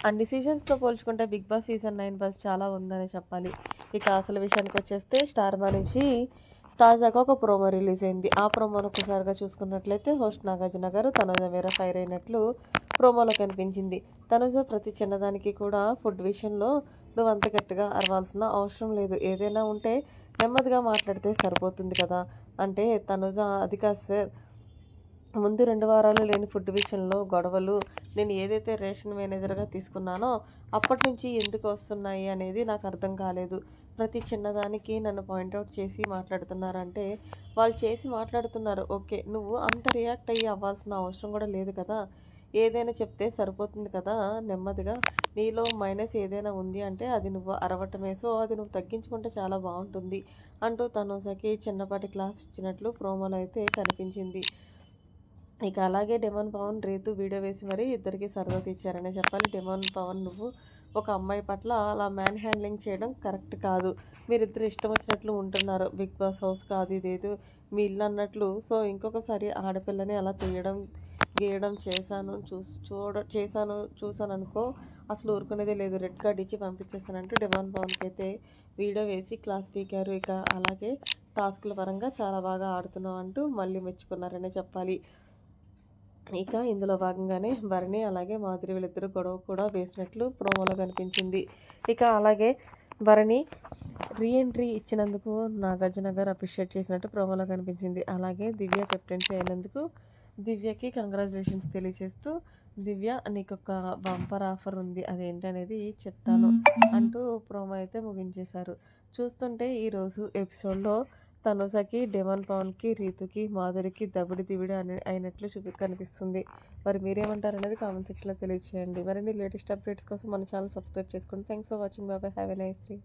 అన్ని సీజన్స్‌తో పోల్చుకుంటే 'big boss' season 9 buzz చాలా ఉందనే చెప్పాలి. ఇక అసలు విషయానికొచ్చేస్తే 'స్టార్ మా' నుంచి తాజాగా ఒక ప్రోమో రిలీజ్ అయింది. ఆ ప్రోమోను ఒక్కసారిగా చూసుకున్నట్లయితే హోస్ట్ నాగార్జున గారు తనుజ మీద ఫైర్ అయినట్లు ప్రోమోలో కనిపించింది. తనుజ ప్రతి చిన్నదానికి కూడా ఫుడ్ విషయంలో నువ్వంత గట్టిగా అరవాల్సిన అవసరం లేదు. ఏదైనా ఉంటే నెమ్మదిగా మాట్లాడితే సరిపోతుంది కదా! అంటే తనుజ అది కాదు సార్, ముందు 2 వారాలు లేని ఫుడ్ విషయంలో గొడవలు నేను ఏదైతే రేషన్ మేనేజర్‌గా తీసుకున్నానో అప్పటినుంచి ఎందుకు వస్తున్నాయి అనేది నాకు అర్థం కాలేదు. ప్రతి చిన్నదానికి నన్ను పాయింటౌట్ చేసి మాట్లాడుతున్నారంటే వాళ్ళు చేసి మాట్లాడుతున్నారు. ఓకే. నువ్వు అంత రియాక్ట్ అయ్యి అవ్వాల్సిన అవసరం కూడా లేదు కదా! ఏదైనా చెప్తే సరిపోతుంది కదా! నెమ్మదిగా నీలో మైనస్ ఏదైనా ఉంది అంటే అది నువ్వు అరవటమే. సో, అది నువ్వు తగ్గించుకుంటే చాలా బావుంటుంది అంటూ తనుజకి చిన్నపాటి క్లాస్ ఇచ్చినట్లు ప్రోమోలో అయితే కనిపించింది. ఇక అలాగే డెమోన్ పవన్, రీతు వీడియో వేసి మరీ ఇద్దరికీ సరదా తీర్చారనే చెప్పాలి. డెమోన్ పవన్, నువ్వు ఒక అమ్మాయి పట్ల అలా మ్యాన్ హ్యాండ్లింగ్ చేయడం కరెక్ట్ కాదు. మీరిద్దరు ఇష్టం వచ్చినట్లు ఉంటున్నారు. బిగ్ బాస్ హౌస్ కాదు ఇదేదో మీ ఇల్లు అన్నట్లు. సో ఇంకొకసారి ఆడపిల్లని అలా తీయడం గీయడం చూసాననుకో అసలు ఊరుకునేదే లేదు. రెడ్ కార్డ్ ఇచ్చి పంపించేస్తానంటూ డెమోన్ పవన్కి అయితే వీడియో వేసి క్లాస్ పీకారు. ఇక అలాగే టాస్క్ల పరంగా చాలా బాగా ఆడుతున్నావు అంటూ మళ్ళీ మెచ్చుకున్నారనే చెప్పాలి. ఇక ఇందులో భాగంగానే భరణి అలాగే మాధురి వీళ్ళిద్దరూ గొడవ కూడా వేసినట్లు ప్రోమోలో కనిపించింది. ఇక అలాగే భరణి రీఎంట్రీ ఇచ్చినందుకు నాగార్జున గారు అప్రిషియేట్ చేసినట్టు ప్రోమోలో కనిపించింది. అలాగే దివ్య కెప్టెన్సీ అయినందుకు దివ్యకి కంగ్రాచులేషన్స్ తెలియజేస్తూ దివ్య నీకొక బంపర్ ఆఫర్ ఉంది, అదేంటనేది చెప్తాను అంటూ ప్రోమో అయితే ముగించేశారు. చూస్తుంటే ఈరోజు ఎపిసోడ్లో తనుజకి, డెమోన్ పవన్కి, రీతుకి, మాధురికి దబిడి దిబిడి అయినట్లు కనిపిస్తుంది. మరి మీరేమంటారు అనేది కామెంట్ సెక్షన్లో తెలియజేయండి. మరిన్ని లేటెస్ట్ అప్డేట్స్ కోసం మన ఛానల్ సబ్స్క్రైబ్ చేసుకోండి. Thanks for watching. Bye. Have a nice day.